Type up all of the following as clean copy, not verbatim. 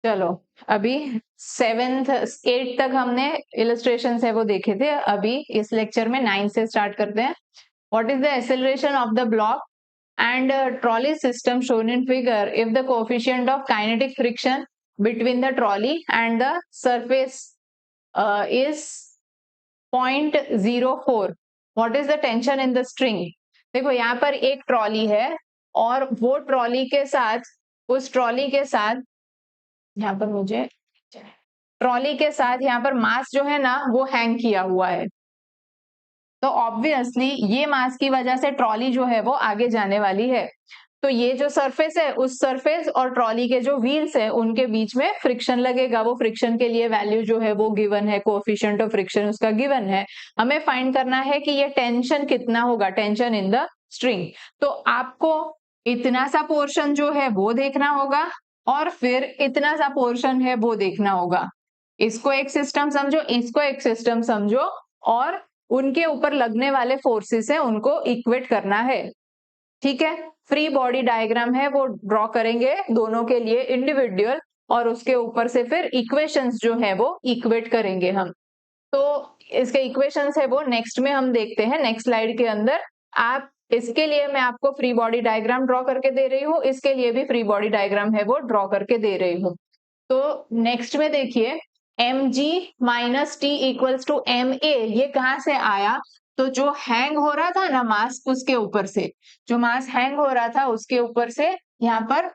चलो, अभी 7th 8 तक हमने इलस्ट्रेशन है वो देखे थे। अभी इस लेक्चर में 9 से स्टार्ट करते हैं। What is the acceleration of the block and trolley system shown in figure if the coefficient of kinetic friction between the trolley and the surface is 0.04? what is the tension in the string? देखो यहाँ पर एक trolley है और वो trolley के साथ उस ट्रॉली के साथ यहाँ पर मुझे ट्रॉली के साथ यहाँ पर मास जो है ना वो हैंग किया हुआ है। तो ऑब्वियसली ये मास की वजह से ट्रॉली जो है वो आगे जाने वाली है। तो ये जो सरफेस है उस सरफेस और ट्रॉली के जो व्हील्स है उनके बीच में फ्रिक्शन लगेगा। वो फ्रिक्शन के लिए वैल्यू जो है वो गिवन है, कोएफिशिएंट ऑफ फ्रिक्शन उसका गिवन है। हमें फाइंड करना है कि ये टेंशन कितना होगा, टेंशन इन द स्ट्रिंग। तो आपको इतना सा पोर्शन जो है वो देखना होगा और फिर इतना सा पोर्शन है वो देखना होगा। इसको एक सिस्टम समझो, इसको एक सिस्टम समझो और उनके ऊपर लगने वाले फोर्सेस है उनको इक्वेट करना है। ठीक है, फ्री बॉडी डायग्राम है वो ड्रॉ करेंगे दोनों के लिए इंडिविजुअल और उसके ऊपर से फिर इक्वेशंस जो है वो इक्वेट करेंगे हम। तो इसके इक्वेशंस है वो नेक्स्ट में हम देखते हैं, नेक्स्ट स्लाइड के अंदर। आप इसके लिए मैं आपको फ्री बॉडी डायग्राम ड्रॉ करके दे रही हूँ, इसके लिए भी फ्री बॉडी डायग्राम है वो ड्रॉ करके दे रही हूँ। तो नेक्स्ट में देखिए mg minus T equals to ma, ये कहां से आया? तो जो हैंग हो रहा था ना मास उसके ऊपर से, जो मास हैंग हो रहा था उसके ऊपर से यहाँ पर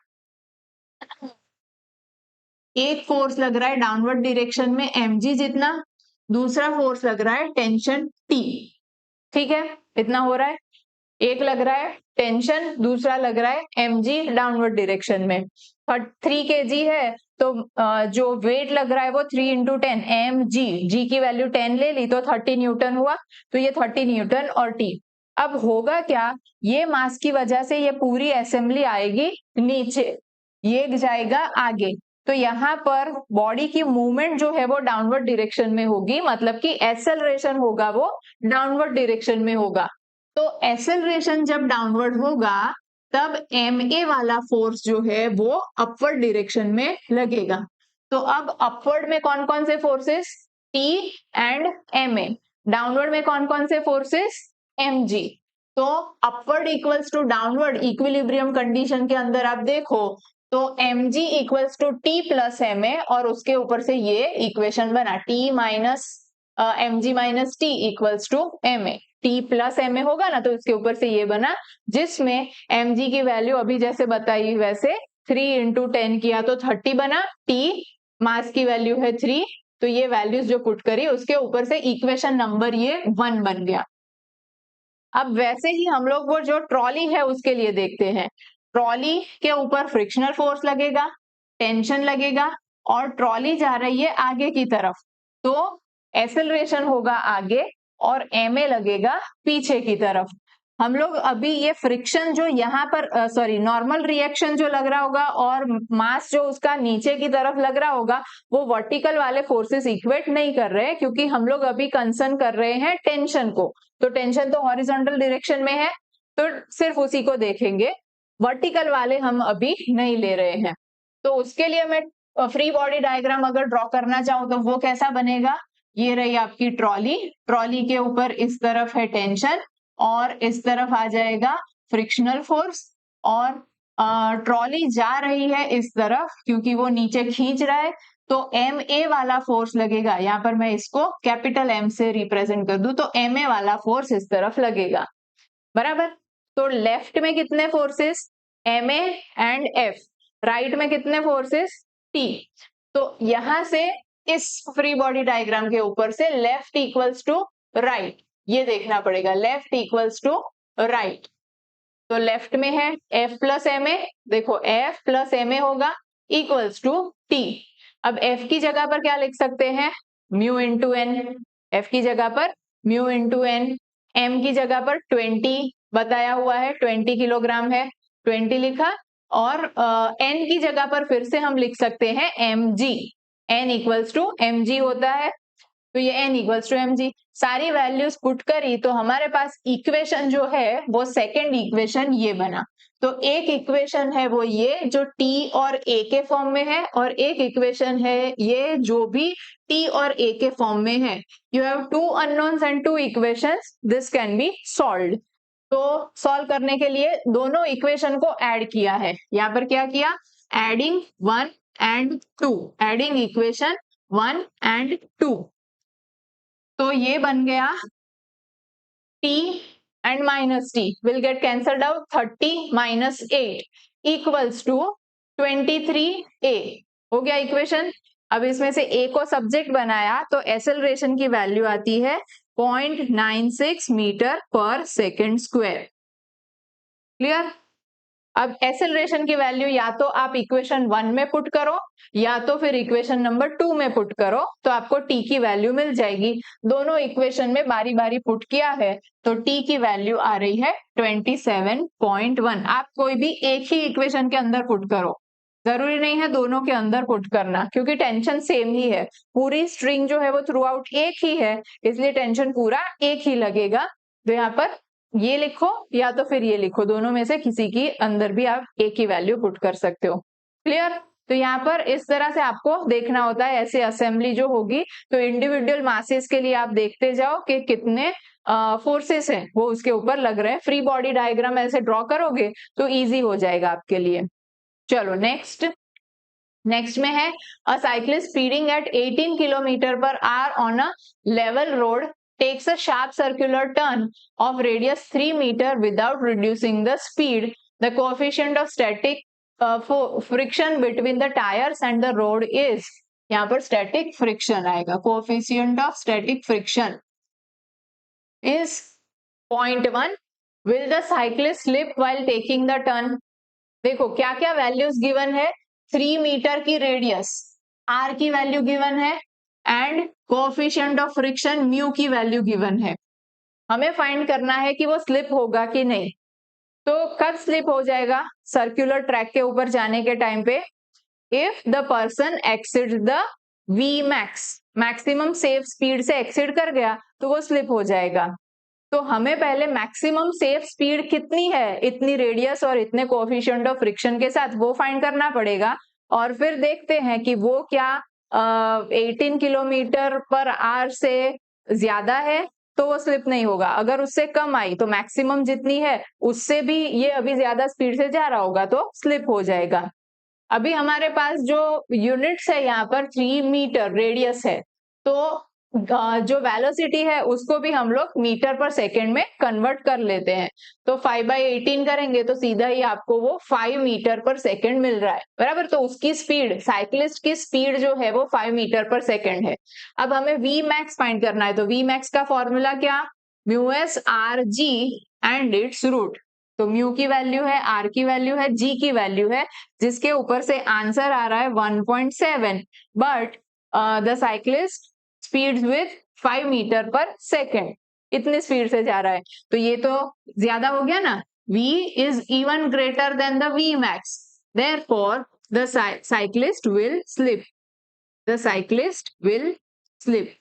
एक फोर्स लग रहा है डाउनवर्ड डायरेक्शन में mg जितना, दूसरा फोर्स लग रहा है टेंशन T। ठीक है, इतना हो रहा है। एक लग रहा है टेंशन, दूसरा लग रहा है mg डाउनवर्ड डायरेक्शन में। 3 kg है तो जो वेट लग रहा है वो 3 इंटू 10 mg, g की वैल्यू 10 ले ली तो 30 न्यूटन हुआ। तो ये 30 न्यूटन और t। अब होगा क्या, ये मास की वजह से ये पूरी असेंबली आएगी नीचे, ये जाएगा आगे। तो यहाँ पर बॉडी की मूवमेंट जो है वो डाउनवर्ड डायरेक्शन में होगी, मतलब कि एक्सेलरेशन होगा वो डाउनवर्ड डायरेक्शन में होगा। तो एक्सेलरेशन जब डाउनवर्ड होगा तब ma वाला फोर्स जो है वो अपवर्ड डायरेक्शन में लगेगा। तो अब अपवर्ड में कौन कौन से forces? T and ma। Downward में कौन कौन से फोर्सेस? mg। तो upward equals to downward equilibrium condition के अंदर आप देखो तो mg equals to t plus ma और उसके ऊपर से ये इक्वेशन बना t minus mg minus t equals to ma। t plus ma होगा ना तो इसके ऊपर से ये बना, जिसमें mg की वैल्यू अभी जैसे बताई वैसे 3 इंटू 10 किया तो 30 बना। t मास की वैल्यू है 3, तो ये वैल्यूज जो पुट करी उसके ऊपर से इक्वेशन नंबर ये 1 बन गया। अब वैसे ही हम लोग वो जो ट्रॉली है उसके लिए देखते हैं। ट्रॉली के ऊपर फ्रिक्शनल फोर्स लगेगा, टेंशन लगेगा और ट्रॉली जा रही है आगे की तरफ, तो एक्सेलरेशन होगा आगे और ma लगेगा पीछे की तरफ। हम लोग अभी ये फ्रिक्शन जो यहाँ पर सॉरी नॉर्मल रिएक्शन जो लग रहा होगा और मास जो उसका नीचे की तरफ लग रहा होगा वो वर्टिकल वाले फोर्सेस इक्वेट नहीं कर रहे हैं, क्योंकि हम लोग अभी कंसर्न कर रहे हैं टेंशन को। तो टेंशन तो हॉरिजॉन्टल डायरेक्शन में है तो सिर्फ उसी को देखेंगे, वर्टिकल वाले हम अभी नहीं ले रहे हैं। तो उसके लिए मैं फ्री बॉडी डायग्राम अगर ड्रॉ करना चाहूं तो वो कैसा बनेगा? ये रही आपकी ट्रॉली, ट्रॉली के ऊपर इस तरफ है टेंशन और इस तरफ आ जाएगा फ्रिक्शनल फोर्स और ट्रॉली जा रही है इस तरफ क्योंकि वो नीचे खींच रहा है, तो ma वाला फोर्स लगेगा। यहाँ पर मैं इसको कैपिटल M से रिप्रेजेंट कर दूं तो ma वाला फोर्स इस तरफ लगेगा, बराबर। तो लेफ्ट में कितने forces? ma and f। Right में कितने फोर्सेस? t। तो यहां से इस फ्री बॉडी डायग्राम के ऊपर से लेफ्ट इक्वल्स टू राइट, ये देखना पड़ेगा, लेफ्ट इक्वल्स टू राइट। तो लेफ्ट में है F प्लस ma, देखो F प्लस ma होगा इक्वल्स टू T। अब F की जगह पर क्या लिख सकते हैं? Mu into N. F की जगह पर म्यू इंटू एन, M की जगह पर 20 बताया हुआ है, 20 किलोग्राम है, 20 लिखा और N की जगह पर फिर से हम लिख सकते हैं mg, N equals to mg होता है, तो ये n इक्वल्स टू mg। सारी वैल्यूज पुट करी तो हमारे पास इक्वेशन जो है वो सेकेंड इक्वेशन ये बना। तो तो एक इक्वेशन है वो ये जो t और a के फॉर्म में है, और एक इक्वेशन है ये जो भी t और a के फॉर्म में है. You have two unknowns and two equations, this can be solved. तो सॉल्व करने के लिए दोनों इक्वेशन को ऐड किया है. यहाँ पर क्या किया? Adding 1 and 2, adding equation 1 and 2. तो ये बन गया t and minus t will get cancelled out. 30 minus 8 equals to 23a. हो गया इक्वेशन. अब इसमें से a को सब्जेक्ट बनाया तो एक्सेलरेशन की वैल्यू आती है 0.96 metre per second square. Clear? अब एक्सेलरेशन की वैल्यू या तो आप इक्वेशन 1 में पुट करो या तो फिर इक्वेशन नंबर 2 में पुट करो, तो आपको t की वैल्यू मिल जाएगी. दोनों इक्वेशन में बारी बारी पुट किया है तो t की वैल्यू आ रही है 27.1. आप कोई भी एक ही इक्वेशन के अंदर पुट करो, जरूरी नहीं है दोनों के अंदर पुट करना, क्योंकि टेंशन सेम ही है. पूरी स्ट्रिंग जो है वो थ्रू आउट एक ही है, इसलिए टेंशन पूरा एक ही लगेगा. तो यहाँ पर ये लिखो या तो फिर ये लिखो, दोनों में से किसी की अंदर भी आप एक ही वैल्यू पुट कर सकते हो. क्लियर? तो यहाँ पर इस तरह से आपको देखना होता है. ऐसे असेंबली जो होगी तो इंडिविजुअल मासेस के लिए आप देखते जाओ कि कितने फोर्सेस हैं वो उसके ऊपर लग रहे हैं. फ्री बॉडी डायग्राम ऐसे ड्रॉ करोगे तो इजी हो जाएगा आपके लिए. चलो नेक्स्ट में है a cyclist speeding at 18 kilometre per hour on a level road takes a sharp circular turn of radius 3 meter without reducing the speed. The coefficient of static friction between the tires and the road is, यहाँ पर static friction आएगा. coefficient of static friction is 0.1. Will the cyclist slip while taking the turn? देखो क्या क्या values given है. 3 metre की radius, r की value given है, and coefficient of friction mu की वैल्यू गिवन है. हमें फाइंड करना है कि वो स्लिप होगा कि नहीं. तो कब स्लिप हो जाएगा? सर्कुलर ट्रैक के ऊपर जाने के टाइम पे. If the person exceeds the V max, maximum safe speed से एक्सीड कर गया तो वो स्लिप हो जाएगा. तो हमें पहले मैक्सिमम सेफ स्पीड कितनी है, इतनी रेडियस और इतने कोएफिशिएंट ऑफ फ्रिक्शन के साथ, वो फाइंड करना पड़ेगा. और फिर देखते हैं कि वो क्या 18 किलोमीटर पर आवर से ज्यादा है तो वो स्लिप नहीं होगा. अगर उससे कम आई तो मैक्सिमम जितनी है उससे भी ये अभी ज्यादा स्पीड से जा रहा होगा तो स्लिप हो जाएगा. अभी हमारे पास जो यूनिट्स है यहाँ पर 3 मीटर रेडियस है, तो जो वेलोसिटी है उसको भी हम लोग मीटर पर सेकेंड में कन्वर्ट कर लेते हैं. तो 5/18 करेंगे तो सीधा ही आपको वो 5 मीटर पर सेकेंड मिल रहा है. बराबर? तो उसकी स्पीड, साइक्लिस्ट की स्पीड जो है वो 5 मीटर पर सेकेंड है. अब हमें वी मैक्स फाइंड करना है. तो वी मैक्स का फॉर्मूला क्या? Mu S R G and it's root. तो म्यू की वैल्यू है, आर की वैल्यू है, जी की वैल्यू है, जिसके ऊपर से आंसर आ रहा है 1.7. But the cyclist speed with 5 metre per second, इतनी स्पीड से जा रहा है. तो ये तो ज्यादा हो गया ना. v is even greater than the v max, therefore the cyclist will slip. The cyclist will slip.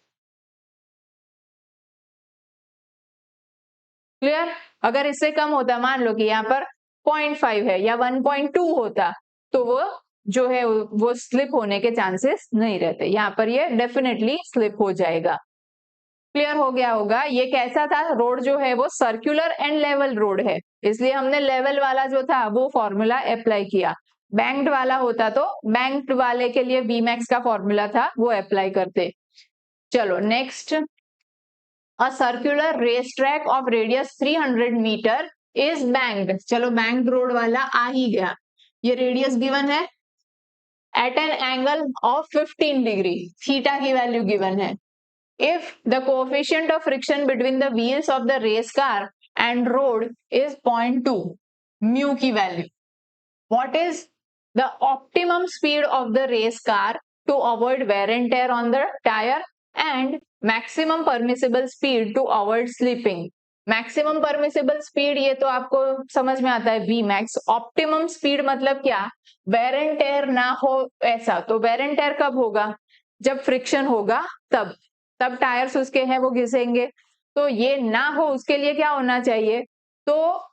Clear? अगर इससे कम होता, मान लो कि यहाँ पर 0.5 है या 1.2 होता, तो वो जो है वो स्लिप होने के चांसेस नहीं रहते. यहाँ पर ये डेफिनेटली स्लिप हो जाएगा. क्लियर हो गया होगा. ये कैसा था? रोड जो है वो सर्कुलर एंड लेवल रोड है, इसलिए हमने लेवल वाला जो था वो फॉर्मूला अप्लाई किया. बैंक्ड वाला होता तो बैंक्ड वाले के लिए वी मैक्स का फॉर्मूला था वो अप्लाई करते. चलो next. A circular racetrack of radius 300 metre is banked. चलो banked रोड वाला आ ही गया. ये रेडियस गिवन है at an angle of 15 degree, theta की वैल्यू गिवन है. If the coefficient of friction between the wheels of the race car and road is 0.2, mu की value. What is the optimum speed of the race car to avoid wear and tear on the tire and maximum permissible speed to avoid slipping? Maximum permissible speed ये तो आपको समझ में आता है V max. Optimum speed मतलब क्या? Where and tear ना हो ऐसा. तो वेयर एंड टेयर कब होगा? जब फ्रिक्शन होगा तब टायर्स उसके हैं वो घिसेंगे. तो ये ना हो उसके लिए क्या होना चाहिए? तो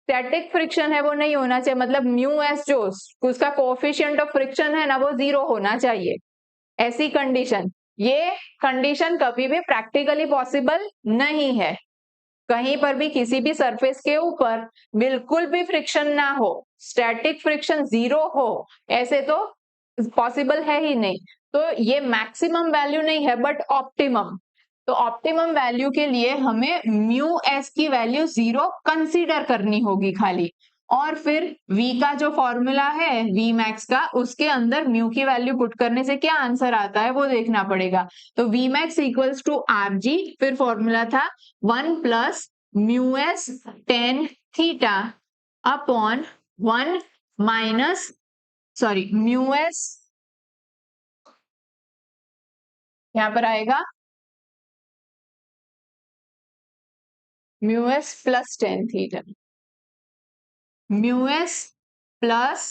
स्टैटिक फ्रिक्शन है वो नहीं होना चाहिए, मतलब म्यू एस जो उसका कोएफिशिएंट ऑफ फ्रिक्शन है ना वो 0 होना चाहिए। ऐसी कंडीशन, ये कंडीशन कभी भी प्रैक्टिकली पॉसिबल नहीं है। कहीं पर भी किसी भी सरफेस के ऊपर बिल्कुल भी फ्रिक्शन ना हो, स्टैटिक फ्रिक्शन 0 हो, ऐसे तो पॉसिबल है ही नहीं। तो ये मैक्सिमम वैल्यू नहीं है बट ऑप्टिमम। तो ऑप्टिमम वैल्यू के लिए हमें म्यू एस की वैल्यू 0 कंसीडर करनी होगी खाली, और फिर v का जो फॉर्मूला है v मैक्स का, उसके अंदर म्यू की वैल्यू पुट करने से क्या आंसर आता है वो देखना पड़ेगा। तो v max equals to R G, फिर फॉर्मूला था 1 plus mu S tan theta upon 1 minus mu S, यहां पर आएगा mu S plus tan theta, mu S plus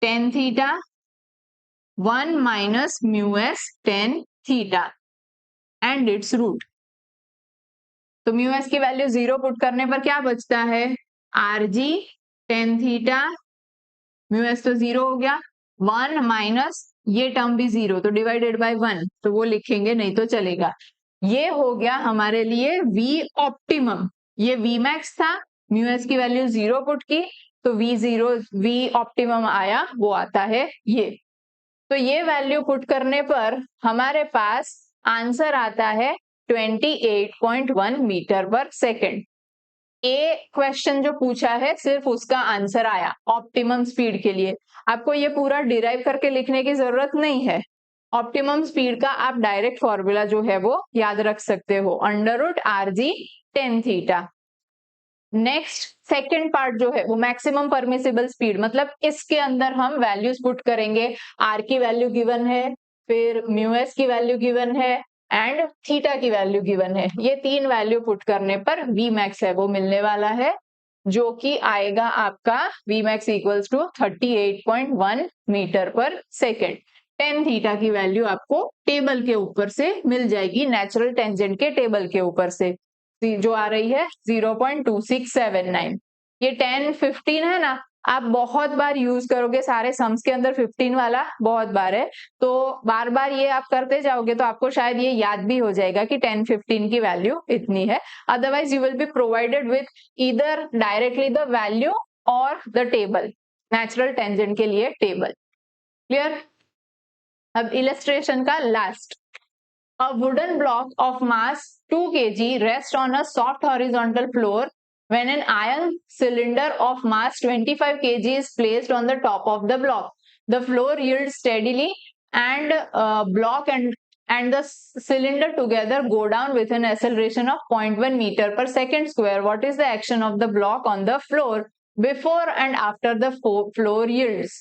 tan theta 1 minus mu S tan theta and it's root. तो mu S की वैल्यू 0 put करने पर क्या बचता है, R G tan theta, mu S तो 0 हो गया, 1 माइनस ये टर्म भी 0 तो डिवाइडेड बाय 1, तो वो लिखेंगे नहीं तो चलेगा। ये हो गया हमारे लिए v ऑप्टिमम। ये v मैक्स था, म्यू एस की वैल्यू 0 पुट की तो v ऑप्टिमम आया, वो आता है ये। तो ये वैल्यू पुट करने पर हमारे पास आंसर आता है 28.1 मीटर पर सेकेंड। ए क्वेश्चन जो पूछा है सिर्फ उसका आंसर आया ऑप्टिमम स्पीड के लिए। आपको ये पूरा डिराइव करके लिखने की जरूरत नहीं है। ऑप्टिमम स्पीड का आप डायरेक्ट फॉर्मूला जो है वो याद रख सकते हो, under root R G tan theta. Next second part जो है वो मैक्सिमम परमिसिबल स्पीड, मतलब इसके अंदर हम वैल्यूज पुट करेंगे। आर की वैल्यू गिवन है, फिर म्यू एस की वैल्यू गिवन है एंड थीटा की वैल्यू गिवन है। ये तीन वैल्यू पुट करने पर वी मैक्स है वो मिलने वाला है, जो कि आएगा आपका V max equals to 38.1 metre per second. Tan theta की वैल्यू आपको टेबल के ऊपर से मिल जाएगी, नेचुरल टेंजेंट के टेबल के ऊपर से, जो आ रही है 0.2679। ये 10 15 है ना, आप बहुत बार यूज करोगे, सारे सम्स के अंदर 15 वाला बहुत बार है, तो बार बार ये आप करते जाओगे तो आपको शायद ये याद भी हो जाएगा कि 10 15 की वैल्यू इतनी है। Otherwise you will be provided with either directly the value और द टेबल, नेचुरल टेंजेंट के लिए टेबल। क्लियर। अब इलस्ट्रेशन का last, a wooden block of mass 2 kg rests on a soft horizontal floor when an iron cylinder of mass 25 kg is placed on the top of the block. The floor yields steadily and block and the cylinder together go down with an acceleration of 0.1 meter per second square. What is the action of the block on the floor before and after the floor yields?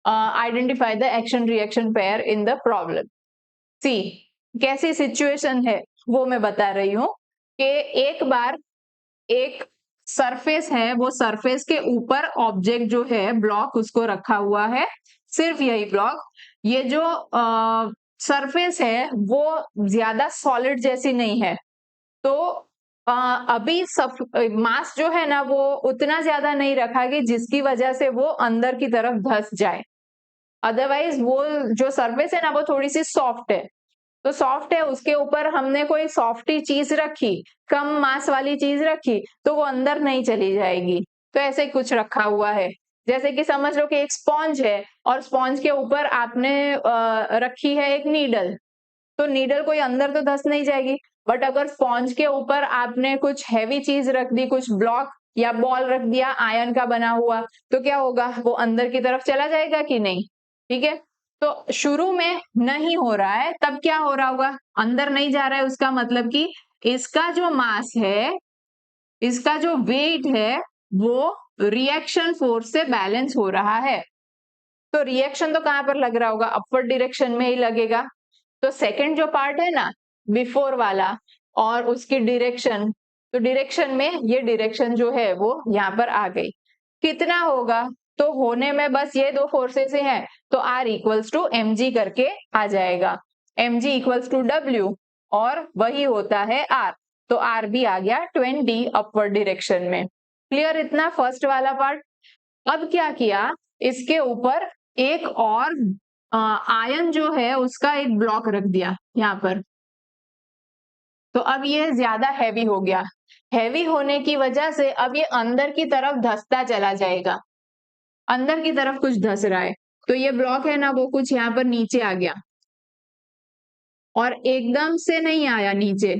Identify the action reaction pair in the problem. See, कैसी situation है वो मैं बता रही हूं कि एक बार एक सरफेस है, वो सरफेस के ऊपर ऑब्जेक्ट जो है ब्लॉक उसको रखा हुआ है, सिर्फ यही ब्लॉक। ये जो सरफेस है वो ज्यादा सॉलिड जैसी नहीं है, तो अभी मास जो है ना वो उतना ज्यादा नहीं रखा कि जिसकी वजह से वो अंदर की तरफ धंस जाए। अदरवाइज वो जो सरफेस है ना वो थोड़ी सी सॉफ्ट है, तो सॉफ्ट है उसके ऊपर हमने कोई सॉफ्टी चीज रखी, कम मास वाली चीज रखी, तो वो अंदर नहीं चली जाएगी। तो ऐसे कुछ रखा हुआ है, जैसे कि समझ लो कि एक स्पॉन्ज है और स्पॉन्ज के ऊपर आपने रखी है एक नीडल, तो नीडल कोई अंदर तो धंस नहीं जाएगी। बट अगर स्पॉन्ज के ऊपर आपने कुछ हैवी चीज रख दी, कुछ ब्लॉक या बॉल रख दिया आयरन का बना हुआ, तो क्या होगा, वो अंदर की तरफ चला जाएगा कि नहीं। ठीक है, तो शुरू में नहीं हो रहा है, तब क्या हो रहा होगा, अंदर नहीं जा रहा है, उसका मतलब कि इसका जो मास है, इसका जो वेट है वो रिएक्शन फोर्स से बैलेंस हो रहा है। तो रिएक्शन तो कहां पर लग रहा होगा, अपवर्ड डायरेक्शन में ही लगेगा। तो सेकंड जो पार्ट है ना बिफोर वाला और उसकी डायरेक्शन, तो डायरेक्शन में ये डायरेक्शन जो है वो यहाँ पर आ गई। कितना होगा, तो होने में बस ये दो फोर्सेस हैं, तो R equals to M G करके आ जाएगा, M G equals to W, और वही होता है R। तो R भी आ गया 20 अपवर्ड डायरेक्शन में। क्लियर इतना फर्स्ट वाला पार्ट। अब क्या किया, इसके ऊपर एक और आयन जो है उसका एक ब्लॉक रख दिया यहाँ पर। तो अब ये ज्यादा हैवी हो गया, हैवी होने की वजह से अब ये अंदर की तरफ धंसता चला जाएगा, अंदर की तरफ कुछ धंस रहा है। तो ये ब्लॉक है ना, वो कुछ यहाँ पर नीचे आ गया और एकदम से नहीं आया नीचे,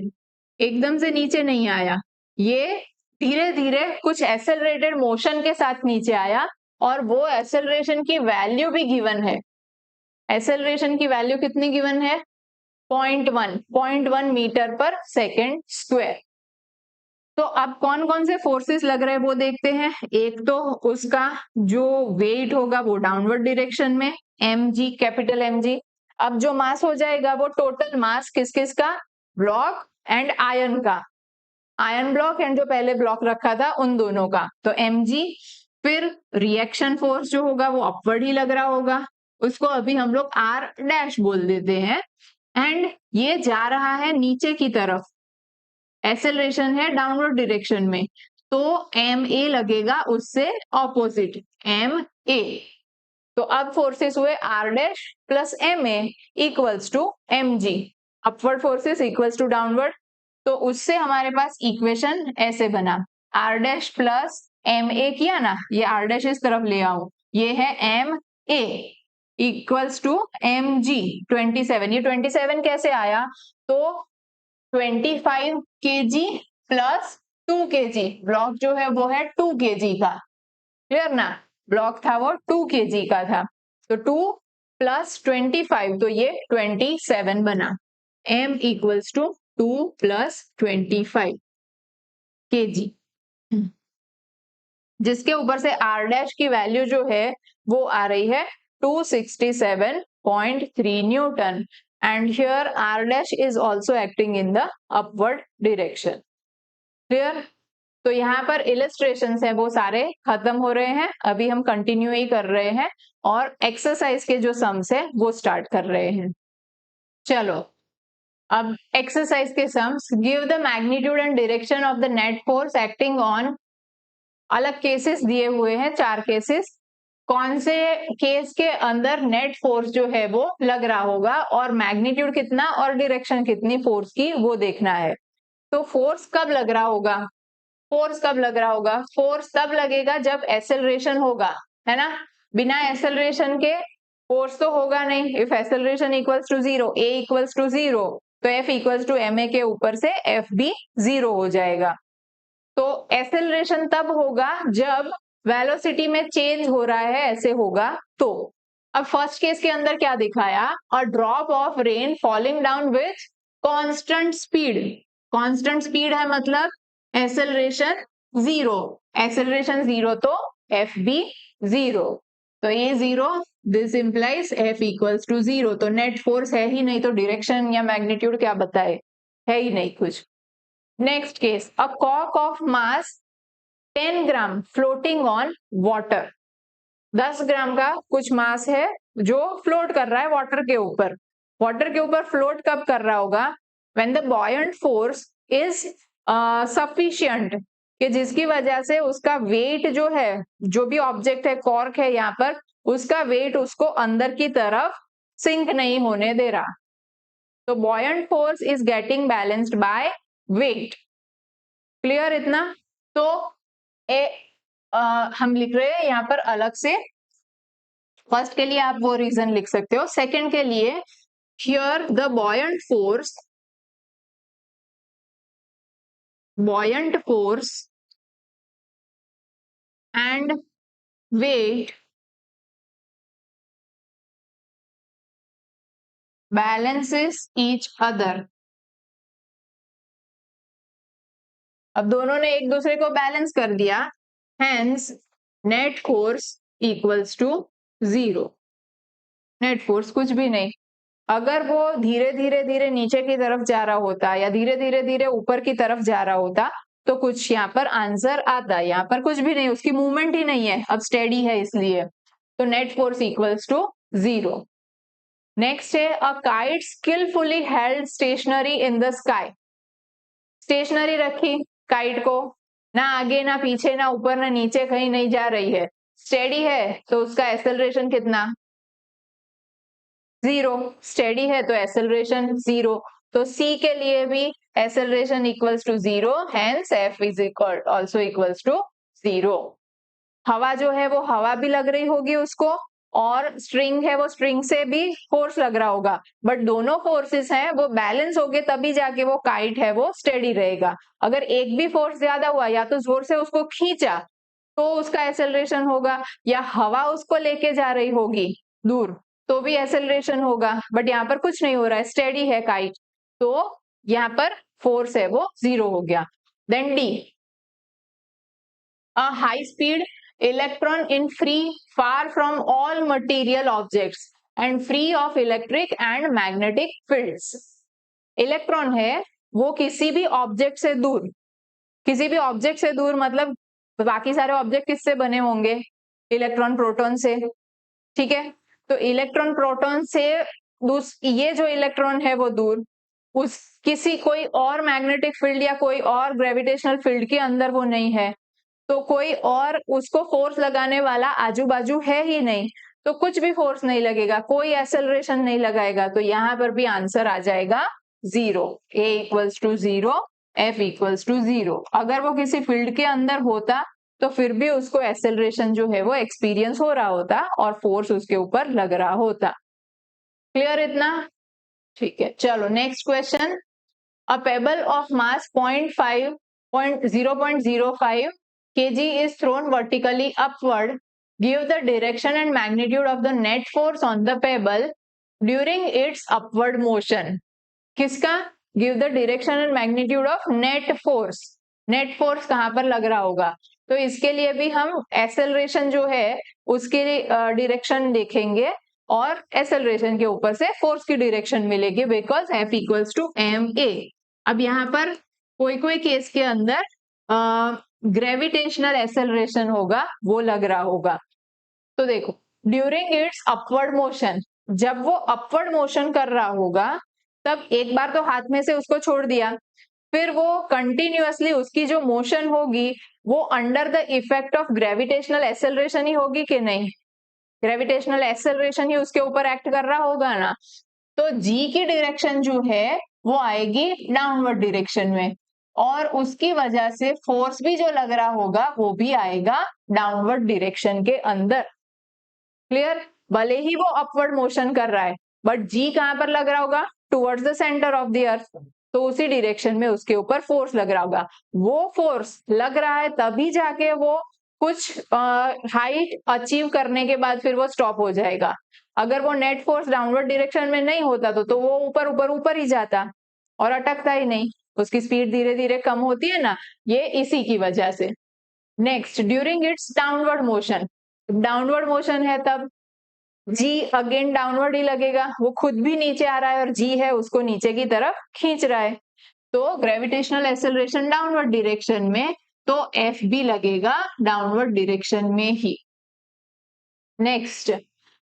एकदम से नीचे नहीं आया, ये धीरे धीरे कुछ एक्सेलरेटेड मोशन के साथ नीचे आया। और वो एक्सेलरेशन की वैल्यू भी गिवन है, एक्सेलरेशन की वैल्यू कितनी गिवन है, 0.1 मीटर पर सेकेंड स्क्वायर। तो अब कौन कौन से फोर्सेस लग रहे हैं वो देखते हैं। एक तो उसका जो वेट होगा वो डाउनवर्ड डायरेक्शन में, mg, कैपिटल mg। अब जो मास हो जाएगा वो टोटल मास किस किस का, ब्लॉक एंड आयन का, आयन ब्लॉक एंड जो पहले ब्लॉक रखा था उन दोनों का, तो mg। फिर रिएक्शन फोर्स जो होगा वो अपवर्ड ही लग रहा होगा, उसको अभी हम लोग r डैश बोल देते हैं। एंड ये जा रहा है नीचे की तरफ, एक्सेलरेशन है डाउनवर्ड डायरेक्शन में, तो एम ए लगेगा उससे ऑपोजिट, एम ए। तो अब फोर्सेस हुए R dash plus M A equals to M G, upward forces equals to downward. तो उससे हमारे पास इक्वेशन ऐसे बना, R dash plus M A किया ना, ये आर डैश इस तरफ ले आओ, ये है M A equals to M G 27। ये 27 कैसे आया, तो 25 kg प्लस 2 kg, ब्लॉक जो है वो है 2 kg का, क्लियर ना, ब्लॉक था वो 2 kg का था, तो 2 प्लस 25 तो ये 27 बना, m equals to 2 plus 25 kg, जिसके ऊपर से r डैश की वैल्यू जो है वो आ रही है 267.3 Newton. And here r dash is also acting in the upward direction, clear. तो यहाँ पर इलस्ट्रेशंस है वो सारे खत्म हो रहे हैं, अभी हम कंटिन्यू ही कर रहे हैं और एक्सरसाइज के जो सम्स है वो स्टार्ट कर रहे हैं। चलो अब एक्सरसाइज के sums, give the magnitude and direction of the net force acting on, अलग केसेस दिए हुए हैं 4 केसेस, कौन से केस के अंदर नेट फोर्स जो है वो लग रहा होगा और मैग्नीट्यूड कितना और डायरेक्शन कितनी फोर्स की वो देखना है। तो फोर्स कब लग रहा होगा, फोर्स कब लग रहा होगा, फोर्स तब लगेगा जब एक्सेलरेशन होगा, है ना, बिना एक्सेलरेशन के फोर्स तो होगा नहीं। If acceleration equals to 0, a equals to 0, तो f इक्वल्स टू ma के ऊपर से f भी 0 हो जाएगा। तो एक्सेलरेशन तब होगा जब वेलोसिटी में चेंज हो रहा है, ऐसे होगा तो। अब फर्स्ट केस के अंदर क्या दिखाया, a drop of rain falling down with constant speed, constant speed है मतलब एक्सेलरेशन 0, एक्सेलरेशन 0 तो एफ भी 0, तो ये 0, this implies F equals to 0। तो नेट फोर्स है ही नहीं, तो डायरेक्शन या मैग्नीट्यूड क्या बताए, है ही नहीं कुछ। नेक्स्ट केस, अ कॉक of mass 10 gram floating on water, 10 gram का कुछ मास है जो फ्लोट कर रहा है वाटर के ऊपर, वाटर के ऊपर फ्लोट कब कर रहा होगा, when the buoyant force is sufficient, कि जिसकी वजह से उसका वेट जो है, जो भी ऑब्जेक्ट है, कॉर्क है यहाँ पर, उसका वेट उसको अंदर की तरफ सिंक नहीं होने दे रहा, तो buoyant force is getting balanced by weight, clear इतना। तो हम लिख रहे हैं यहाँ पर अलग से, फर्स्ट के लिए आप वो रीजन लिख सकते हो, सेकंड के लिए here the buoyant force and weight balances each other, अब दोनों ने एक दूसरे को बैलेंस कर दिया, hence net force equals to 0, net force कुछ भी नहीं। अगर वो धीरे धीरे धीरे नीचे की तरफ जा रहा होता या धीरे धीरे धीरे ऊपर की तरफ जा रहा होता तो कुछ यहाँ पर आंसर आता, यहाँ पर कुछ भी नहीं, उसकी मूवमेंट ही नहीं है, अब स्टेडी है इसलिए, तो net force equals to 0। Next है, a kite skilfully held stationary in the sky, stationary रखी काइट को, ना आगे ना पीछे ना ऊपर ना नीचे कहीं नहीं जा रही है, स्टेडी है, तो उसका एक्सेलरेशन कितना, 0। स्टेडी है तो एक्सेलरेशन 0। तो सी के लिए भी acceleration equals to 0, hence F is equal also equals to 0। हवा जो है वो हवा भी लग रही होगी उसको, और स्ट्रिंग है वो स्ट्रिंग से भी फोर्स लग रहा होगा, बट दोनों फोर्सेस हैं वो बैलेंस हो गए तभी जाके वो काइट है वो स्टेडी रहेगा। अगर एक भी फोर्स ज्यादा हुआ, या तो जोर से उसको खींचा तो उसका एक्सेलरेशन होगा, या हवा उसको लेके जा रही होगी दूर तो भी एक्सेलरेशन होगा, बट यहाँ पर कुछ नहीं हो रहा है, स्टेडी है काइट, तो यहाँ पर फोर्स है वो 0 हो गया। Then D, a high speed electron in free far from all material objects and free of electric and magnetic fields। Electron है वो किसी भी ऑब्जेक्ट से दूर, किसी भी ऑब्जेक्ट से दूर मतलब बाकी सारे ऑब्जेक्ट किससे बने होंगे, इलेक्ट्रॉन प्रोटॉन से, ठीक है। तो इलेक्ट्रॉन प्रोटॉन से ये जो इलेक्ट्रॉन है वो दूर, उस किसी कोई और मैग्नेटिक फील्ड या कोई और ग्रेविटेशनल फील्ड के अंदर वो नहीं है, तो कोई और उसको फोर्स लगाने वाला आजू बाजू है ही नहीं, तो कुछ भी फोर्स नहीं लगेगा, कोई एक्सेलरेशन नहीं लगाएगा, तो यहाँ पर भी आंसर आ जाएगा 0। A equals to 0, F equals to 0। अगर वो किसी फील्ड के अंदर होता तो फिर भी उसको एक्सेलरेशन जो है वो एक्सपीरियंस हो रहा होता और फोर्स उसके ऊपर लग रहा होता। क्लियर इतना, ठीक है। चलो next question, a payable of mass 0.05 kg is thrown vertically upward. Give the direction and magnitude of the net force on the pebble during its upward motion. किसका, give the direction and magnitude of net force, net force कहां पर लग रहा होगा, तो इसके लिए भी हम एक्सेलरेशन जो है उसके डायरेक्शन देखेंगे और एक्सेलरेशन के ऊपर से फोर्स की डायरेक्शन मिलेगी, because F equals to M A. अब यहाँ पर कोई कोई केस के अंदर ग्रेविटेशनल एक्सेलरेशन होगा वो लग रहा होगा। तो देखो, ड्यूरिंग इट्स अपवर्ड मोशन, जब वो अपवर्ड मोशन कर रहा होगा तब एक बार तो हाथ में से उसको छोड़ दिया, फिर वो कंटिन्यूअसली उसकी जो मोशन होगी वो under the effect of gravitational acceleration ही होगी कि नहीं, ग्रेविटेशनल एक्सेलरेशन ही उसके ऊपर एक्ट कर रहा होगा ना, तो जी की डायरेक्शन जो है वो आएगी डाउनवर्ड डायरेक्शन में, और उसकी वजह से फोर्स भी जो लग रहा होगा वो भी आएगा डाउनवर्ड डायरेक्शन के अंदर। क्लियर, भले ही वो अपवर्ड मोशन कर रहा है बट जी कहां पर लग रहा होगा, towards the centre of the earth, तो उसी डायरेक्शन में उसके ऊपर फोर्स लग रहा होगा। वो फोर्स लग रहा है तभी जाके वो कुछ हाइट अचीव करने के बाद फिर वो स्टॉप हो जाएगा। अगर वो नेट फोर्स डाउनवर्ड डायरेक्शन में नहीं होता तो वो ऊपर ऊपर ऊपर ही जाता और अटकता ही नहीं, उसकी स्पीड धीरे धीरे कम होती है ना, ये इसी की वजह से। Next, during its downward motion, downward motion है तब जी अगेन डाउनवर्ड ही लगेगा, वो खुद भी नीचे आ रहा है और जी है उसको नीचे की तरफ खींच रहा है, तो ग्रेविटेशनल एक्सेलरेशन डाउनवर्ड डायरेक्शन में, तो एफ भी लगेगा डाउनवर्ड डायरेक्शन में ही। नेक्स्ट,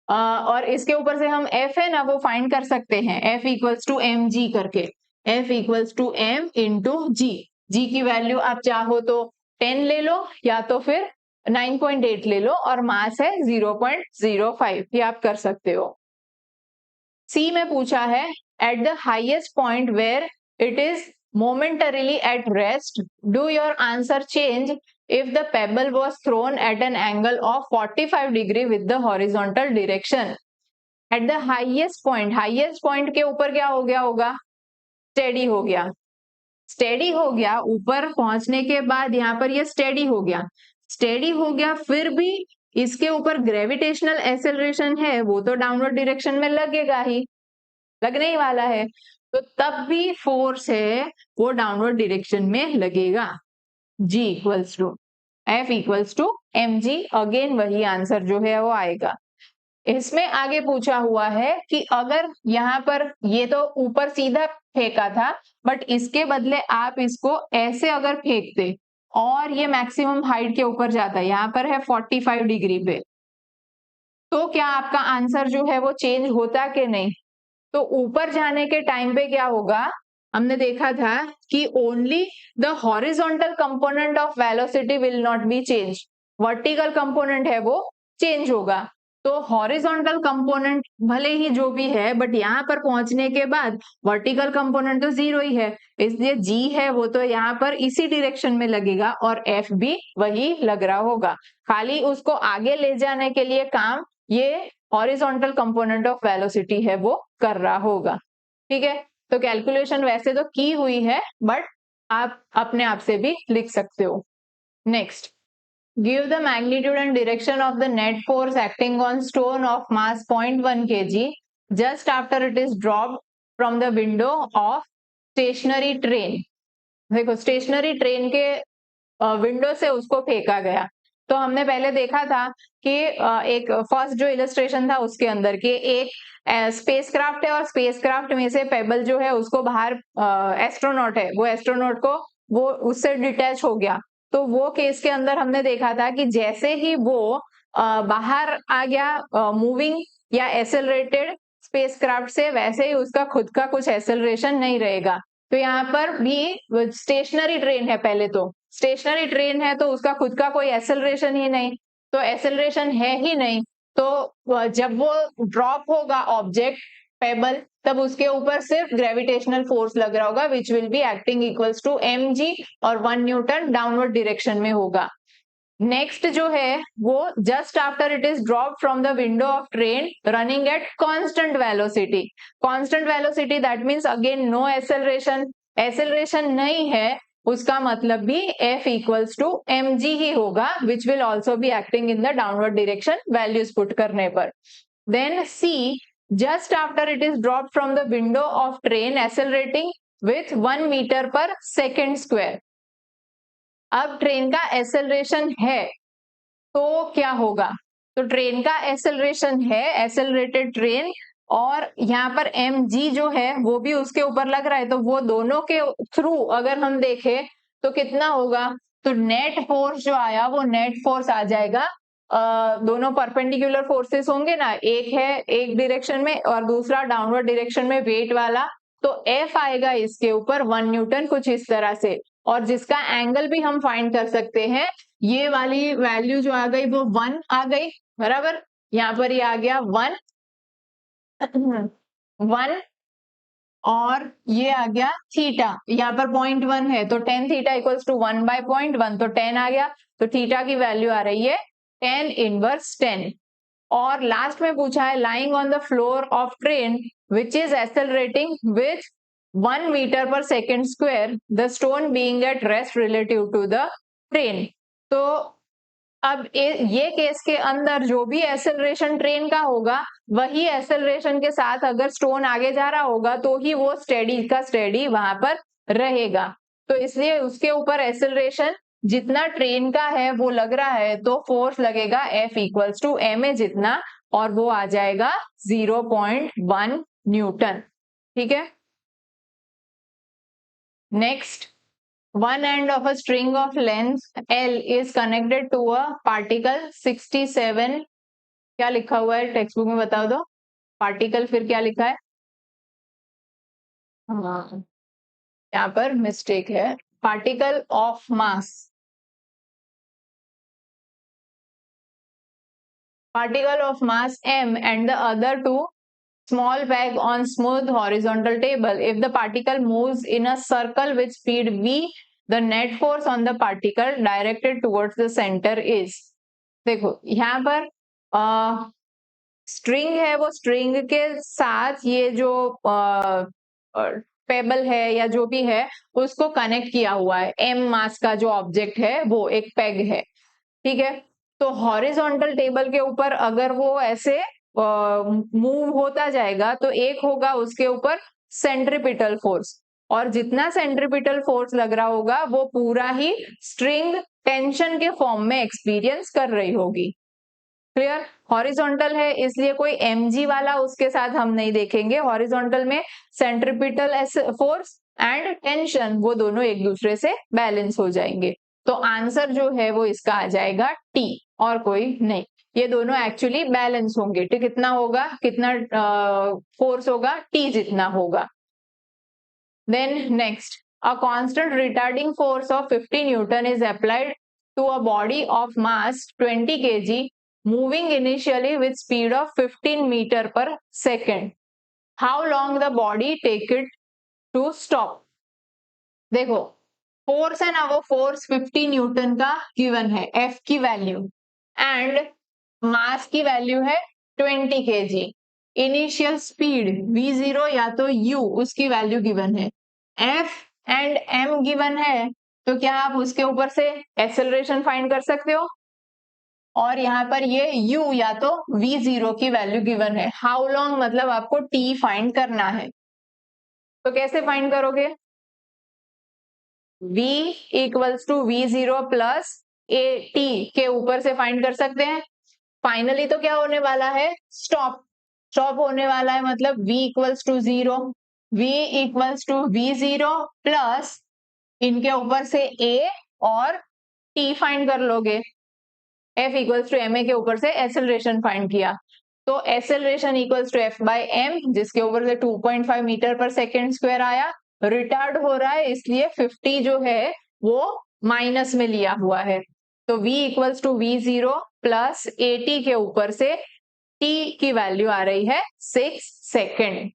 और इसके ऊपर से हम एफ है ना वो फाइंड कर सकते हैं, F equals to M G करके, F equals to m into g. G की वैल्यू आप चाहो तो 10 ले लो या तो फिर 9.8 ले लो, और मास है 0.05, ये आप कर सकते हो। सी में पूछा है, at the highest point where it is momentarily at rest, do your answer change if the pebble was thrown at an angle of 45 degree with the horizontal direction? At the highest point के ऊपर क्या हो गया होगा, steady हो गया, steady हो गया, ऊपर पहुंचने के बाद यहाँ पर ये स्टेडी हो गया, स्टेडी हो गया, फिर भी इसके ऊपर ग्रेविटेशनल एक्सेलरेशन है वो तो डाउनवर्ड डायरेक्शन में लगेगा ही, लगने ही वाला है, तो तब भी फोर्स है वो डाउनवर्ड डायरेक्शन में लगेगा। G equals to F equals to M G, again वही आंसर जो है वो आएगा। इसमें आगे पूछा हुआ है कि अगर यहाँ पर ये तो ऊपर सीधा फेंका था, बट इसके बदले आप इसको ऐसे अगर फेंकते और ये मैक्सिमम हाइट के ऊपर जाता है, यहाँ पर है 45 डिग्री पे, तो क्या आपका आंसर जो है वो चेंज होता कि नहीं, तो ऊपर जाने के टाइम पे क्या होगा, हमने देखा था कि only the horizontal component of velocity will not be change, vertical component है वो चेंज होगा। तो हॉरिजॉन्टल कंपोनेंट भले ही जो भी है, बट यहाँ पर पहुंचने के बाद वर्टिकल कंपोनेंट तो जीरो ही है, इसलिए जी है वो तो यहाँ पर इसी डायरेक्शन में लगेगा और एफ भी वही लग रहा होगा। खाली उसको आगे ले जाने के लिए काम ये हॉरिजॉन्टल कंपोनेंट ऑफ वेलोसिटी है वो कर रहा होगा। ठीक है, तो कैलकुलेशन वैसे तो की हुई है, बट आप अपने आप से भी लिख सकते हो। Next, give the magnitude and direction of the net force acting on stone of mass 0.1 kg just after it is dropped from the window of stationary train. देखो, स्टेशनरी ट्रेन के विंडो से उसको फेंका गया। तो हमने पहले देखा था कि एक फर्स्ट जो इलस्ट्रेशन था उसके अंदर के एक स्पेसक्राफ्ट है और स्पेसक्राफ्ट में से पेबल जो है उसको बाहर एस्ट्रोनॉट है, वो एस्ट्रोनॉट को वो उससे डिटैच हो गया। तो वो केस के अंदर हमने देखा था कि जैसे ही वो बाहर आ गया मूविंग या एसेलरेटेड स्पेसक्राफ्ट से, वैसे ही उसका खुद का कुछ एसेलरेशन नहीं रहेगा। तो यहाँ पर भी स्टेशनरी ट्रेन है, पहले तो स्टेशनरी ट्रेन है तो उसका खुद का कोई एसेलरेशन ही नहीं, तो एसेलरेशन है ही नहीं, तो जब वो ड्रॉप होगा ऑब्जेक्ट पेबल, तब उसके ऊपर सिर्फ ग्रेविटेशनल फोर्स लग रहा होगा which will be acting equals to mg और 1 न्यूटन डाउनवर्ड डायरेक्शन में होगा। नेक्स्ट जो है वो just after it is drop from the window of train running at constant velocity. Constant velocity that means again no acceleration, acceleration नहीं है, उसका मतलब भी F इक्वल्स टू mg ही होगा which will also be acting in the downward direction values put करने पर। Then C, just after it is dropped from the window of train accelerating with 1 meter per second square। अब train का acceleration है तो क्या होगा, तो train का एसेलरेशन है, एसेलरेटेड ट्रेन, और यहाँ पर mg जो है वो भी उसके ऊपर लग रहा है, तो वो दोनों के थ्रू अगर हम देखें तो कितना होगा, तो नेट फोर्स जो आया वो नेट फोर्स आ जाएगा, दोनों परपेंडिकुलर फोर्सेस होंगे ना, एक है एक डायरेक्शन में और दूसरा डाउनवर्ड डायरेक्शन में वेट वाला, तो F आएगा इसके ऊपर 1 न्यूटन कुछ इस तरह से, और जिसका एंगल भी हम फाइंड कर सकते हैं, ये वाली वैल्यू जो आ गई वो 1 आ गई, बराबर, यहाँ पर ये आ गया 1 1 और ये आ गया थीटा, यहाँ पर 0.1 है तो tan theta equals to 1 by 0.1, तो 10 आ गया, तो थीटा की वैल्यू आ रही है tan इनवर्स 10। और लास्ट में पूछा है lying on the floor of train which is accelerating with 1 metre per second square, the stone being at rest relative to the train. तो अब ये केस के अंदर जो भी एसेलरेशन ट्रेन का होगा, वही एसेलरेशन के साथ अगर स्टोन आगे जा रहा होगा तो ही वो स्टेडी का स्टेडी वहां पर रहेगा, तो इसलिए उसके ऊपर एसेलरेशन जितना ट्रेन का है वो लग रहा है, तो फोर्स लगेगा F इक्वल्स टू ma जितना, और वो आ जाएगा 0.1 न्यूटन। ठीक है, next, one end of a string of length L is connected to a particle 67, क्या लिखा हुआ है टेक्स्ट बुक में बताओ दो, पार्टिकल फिर क्या लिखा है, हाँ यहाँ पर मिस्टेक है, particle of mass, particle of mass m and the other two small peg on smooth horizontal table. If the particle moves in a circle with speed v, the net force on the particle directed towards the center is। देखो यहाँ पर string है, वो string के साथ ये जो payable है या जो भी है उसको कनेक्ट किया हुआ है, m मास का जो ऑब्जेक्ट है वो एक पेग है। ठीक है, तो हॉरिजॉन्टल टेबल के ऊपर अगर वो ऐसे मूव होता जाएगा तो एक होगा उसके ऊपर सेंट्रीपिटल फोर्स, और जितना सेंट्रीपिटल फोर्स लग रहा होगा वो पूरा ही स्ट्रिंग टेंशन के फॉर्म में एक्सपीरियंस कर रही होगी। क्लियर, हॉरिजॉन्टल है इसलिए कोई mg वाला उसके साथ हम नहीं देखेंगे, हॉरिजॉन्टल में सेंट्रीपिटल फोर्स एंड टेंशन वो दोनों एक दूसरे से बैलेंस हो जाएंगे, तो आंसर जो है वो इसका आ जाएगा T और कोई नहीं, ये दोनों एक्चुअली बैलेंस होंगे। तो कितना होगा, कितना फोर्स होगा, T जितना होगा। Then next, a constant retarding force of 50 Newton is applied to a body of mass 20 kg moving initially with speed of 15 meter per second. How long the body take it to stop? देखो, force है ना, वो force 50 Newton का given है, F की value, and mass की value है 20 kg। Initial speed v0 या तो u उसकी वैल्यू गिवन है, F एंड m गिवन है, तो क्या आप उसके ऊपर से एक्सेलरेशन फाइंड कर सकते हो? और यहाँ पर ये u या तो v0 की वैल्यू गिवन है। हाउ लॉन्ग मतलब आपको t फाइंड करना है, तो कैसे फाइंड करोगे? v equals to v0 plus A T के ऊपर से फाइंड कर सकते हैं। फाइनली तो क्या होने वाला है? स्टॉप। स्टॉप होने वाला है मतलब v equals to 0, v equals to v0 plus इनके ऊपर से a और t फाइंड कर लोगे। f इक्वल्स टू ma के ऊपर से एक्सेलरेशन फाइंड किया, तो acceleration equals to f by m, जिसके ऊपर से 2.5 मीटर पर सेकेंड स्क्वायर आया। रिटार्ड हो रहा है इसलिए 50 जो है वो माइनस में लिया हुआ है, तो v equals to v0 plus 80 के ऊपर से t की वैल्यू आ रही है 6 सेकेंड।